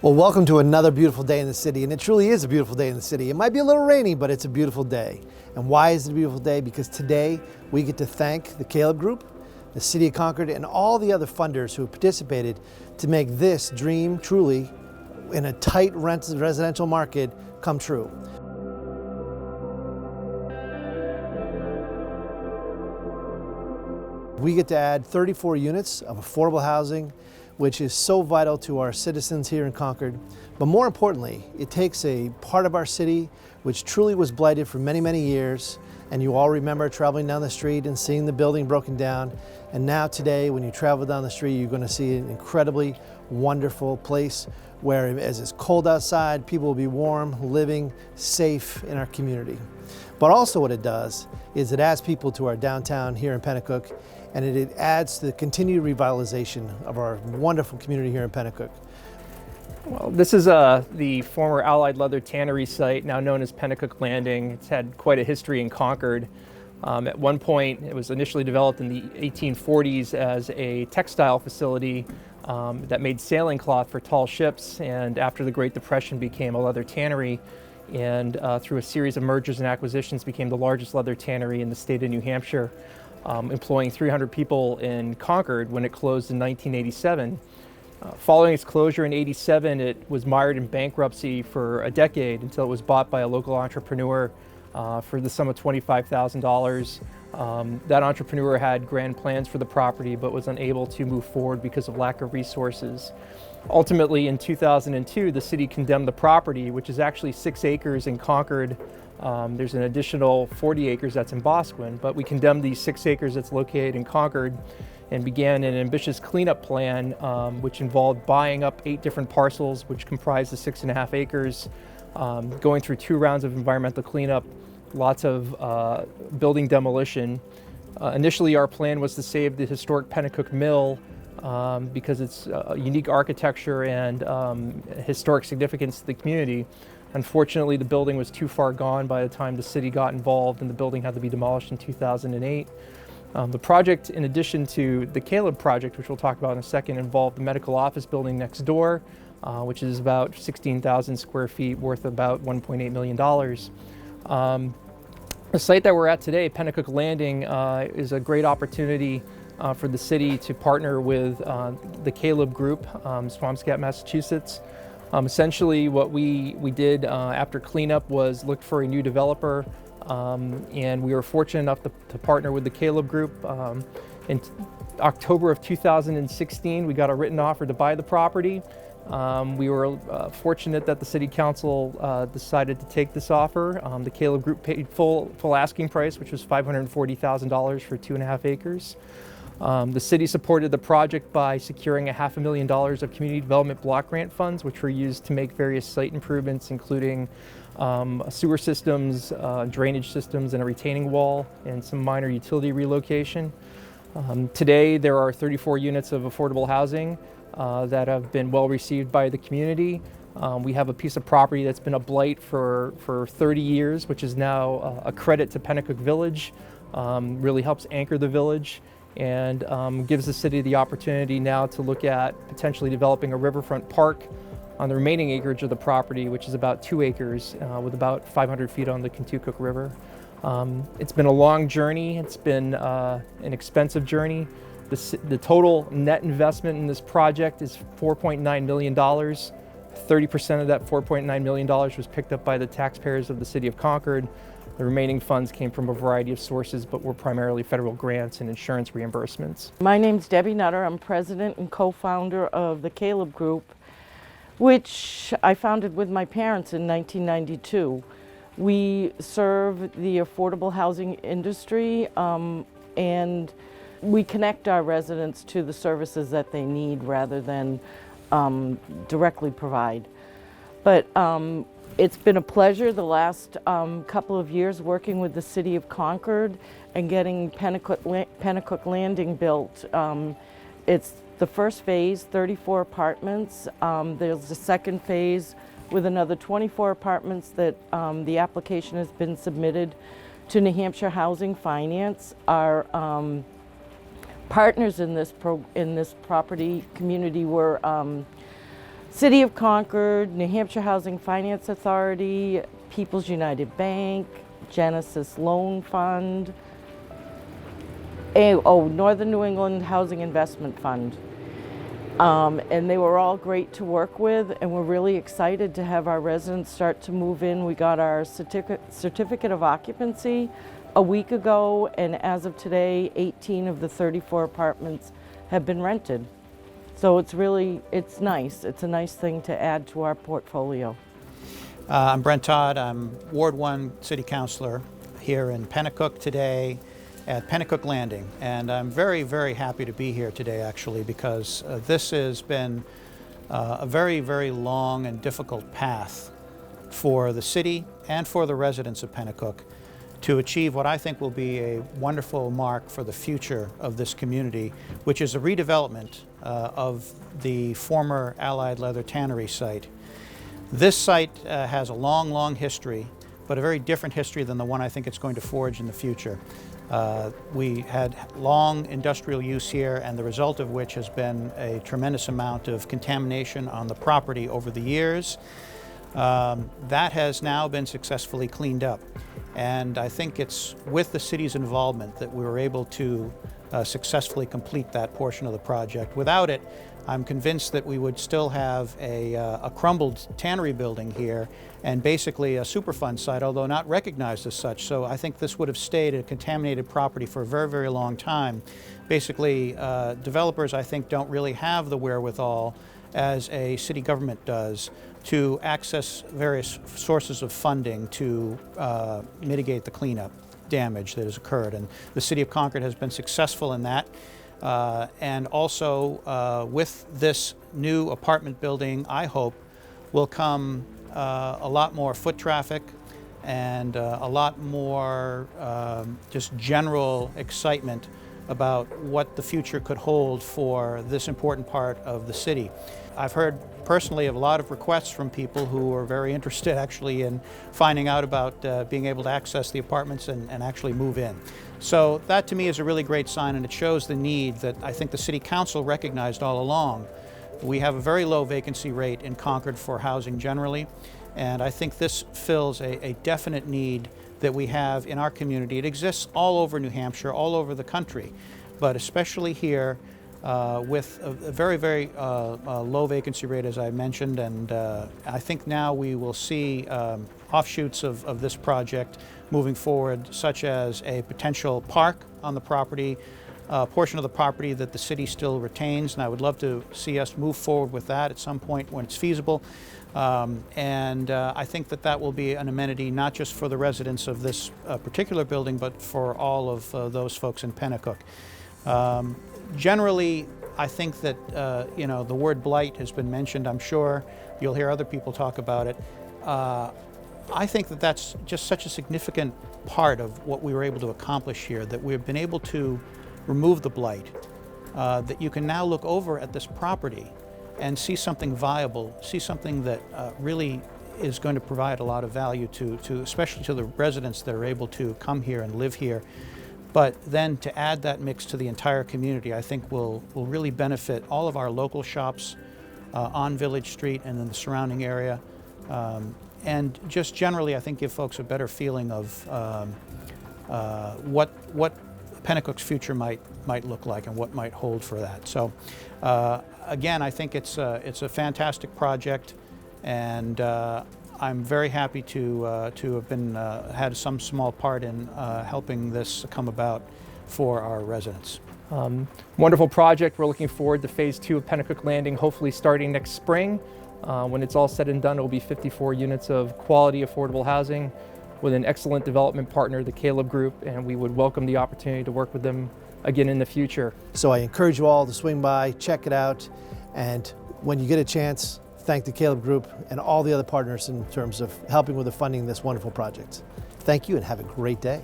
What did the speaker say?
Well, welcome to another beautiful day in the city, and it truly is a beautiful day in the city. It might be a little rainy, but it's a beautiful day. And why is it a beautiful day? Because today we get to thank the Caleb Group, the City of Concord, and all the other funders who have participated to make this dream truly, in a tight residential market, come true. We get to add 34 units of affordable housing, which is so vital to our citizens here in Concord. But more importantly, it takes a part of our city which truly was blighted for many, many years. And you all remember traveling down the street and seeing the building broken down. And now today, when you travel down the street, you're going to see an incredibly wonderful place where, as it's cold outside, people will be warm, living, safe in our community. But also what it does is it adds people to our downtown here in Penacook, and it adds to the continued revitalization of our wonderful community here in Penacook. Well, this is the former Allied Leather Tannery site, now known as Penacook Landing. It's had quite a history in Concord. At one point, it was initially developed in the 1840s as a textile facility that made sailing cloth for tall ships, and after the Great Depression became a leather tannery, and through a series of mergers and acquisitions became the largest leather tannery in the state of New Hampshire, employing 300 people in Concord when it closed in 1987. Following its closure in '87, it was mired in bankruptcy for a decade until it was bought by a local entrepreneur for the sum of $25,000. That entrepreneur had grand plans for the property but was unable to move forward because of lack of resources. Ultimately, in 2002, the city condemned the property, which is actually 6 acres in Concord. There's an additional 40 acres that's in Boscawen, but we condemned these 6 acres that's located in Concord and began an ambitious cleanup plan, which involved buying up 8 different parcels, which comprised the 6.5 acres, going through 2 rounds of environmental cleanup, lots of building demolition. Initially, our plan was to save the historic Penacook Mill because it's unique architecture and historic significance to the community. Unfortunately, the building was too far gone by the time the city got involved, and the building had to be demolished in 2008. The project, in addition to the Caleb project, which we'll talk about in a second, involved the medical office building next door, which is about 16,000 square feet, worth about $1.8 million. The site that we're at today, Penacook Landing, is a great opportunity for the city to partner with the Caleb Group, Swampscott, Massachusetts. Essentially, what we did after cleanup was look for a new developer, and we were fortunate enough to partner with the Caleb Group. In October of 2016, we got a written offer to buy the property. We were fortunate that the City Council decided to take this offer. The Caleb Group paid full asking price, which was $540,000 for 2.5 acres. The city supported the project by securing $500,000 of community development block grant funds, which were used to make various site improvements, including sewer systems, drainage systems, and a retaining wall, and some minor utility relocation. Today, there are 34 units of affordable housing that have been well received by the community. We have a piece of property that's been a blight for 30 years, which is now a credit to Penacook Village, really helps anchor the village, and gives the city the opportunity now to look at potentially developing a riverfront park on the remaining acreage of the property, which is about 2 acres with about 500 feet on the Contoocook River. It's been a long journey. It's been an expensive journey. The total net investment in this project is $4.9 million. 30% of that $4.9 million was picked up by the taxpayers of the City of Concord. The remaining funds came from a variety of sources, but were primarily federal grants and insurance reimbursements. My name's Debbie Nutter. I'm president and co-founder of the Caleb Group, which I founded with my parents in 1992. We serve the affordable housing industry, and we connect our residents to the services that they need rather than directly provide. But it's been a pleasure the last couple of years working with the City of Concord and getting Penacook Landing built. It's the first phase, 34 apartments. There's a second phase with another 24 apartments that the application has been submitted to New Hampshire Housing Finance. Our partners in this property community were City of Concord, New Hampshire Housing Finance Authority, People's United Bank, Genesis Loan Fund, Northern New England Housing Investment Fund. And they were all great to work with, and we're really excited to have our residents start to move in. We got our certificate of occupancy a week ago, and as of today, 18 of the 34 apartments have been rented. So it's nice. It's a nice thing to add to our portfolio. I'm Brent Todd. I'm Ward 1 City Councilor here in Penacook today at Penacook Landing. And I'm very, very happy to be here today, actually, because this has been a very, very long and difficult path for the city and for the residents of Penacook to achieve what I think will be a wonderful mark for the future of this community, which is a redevelopment of the former Allied Leather Tannery site. This site has a long, long history, but a very different history than the one I think it's going to forge in the future. We had long industrial use here, and the result of which has been a tremendous amount of contamination on the property over the years. That has now been successfully cleaned up. And I think it's with the city's involvement that we were able to successfully complete that portion of the project. Without it, I'm convinced that we would still have a crumbled tannery building here and basically a Superfund site, although not recognized as such. So I think this would have stayed a contaminated property for a very, very long time. Basically, developers, I think, don't really have the wherewithal, as a city government does, to access various sources of funding to mitigate the cleanup damage that has occurred. And the City of Concord has been successful in that. And also with this new apartment building, I hope, will come a lot more foot traffic and a lot more just general excitement about what the future could hold for this important part of the city. I've heard personally of a lot of requests from people who are very interested actually in finding out about being able to access the apartments and actually move in. So that to me is a really great sign, and it shows the need that I think the City Council recognized all along. We have a very low vacancy rate in Concord for housing generally, and I think this fills a definite need that we have in our community. It exists all over New Hampshire, all over the country, but especially here with a very, very low vacancy rate, as I mentioned, and I think now we will see offshoots of this project moving forward, such as a potential park on the property, a portion of the property that the city still retains, and I would love to see us move forward with that at some point when it's feasible. And I think that that will be an amenity not just for the residents of this particular building, but for all of those folks in Penacook. Generally, I think that the word blight has been mentioned. I'm sure you'll hear other people talk about it. I think that that's just such a significant part of what we were able to accomplish here, that we've been able to remove the blight, that you can now look over at this property and see something viable, see something that really is going to provide a lot of value to especially to the residents that are able to come here and live here. But then to add that mix to the entire community, I think will really benefit all of our local shops on Village Street and in the surrounding area. And just generally, I think give folks a better feeling of what Penacook's future might look like and what might hold for that. So again, I think it's a fantastic project, and I'm very happy to have been had some small part in helping this come about for our residents. Wonderful project. We're looking forward to phase 2 of Penacook Landing, hopefully starting next spring. When it's all said and done, it will be 54 units of quality, affordable housing with an excellent development partner, the Caleb Group, and we would welcome the opportunity to work with them again in the future. So I encourage you all to swing by, check it out, and when you get a chance, thank the Caleb Group and all the other partners in terms of helping with the funding of this wonderful project. Thank you and have a great day.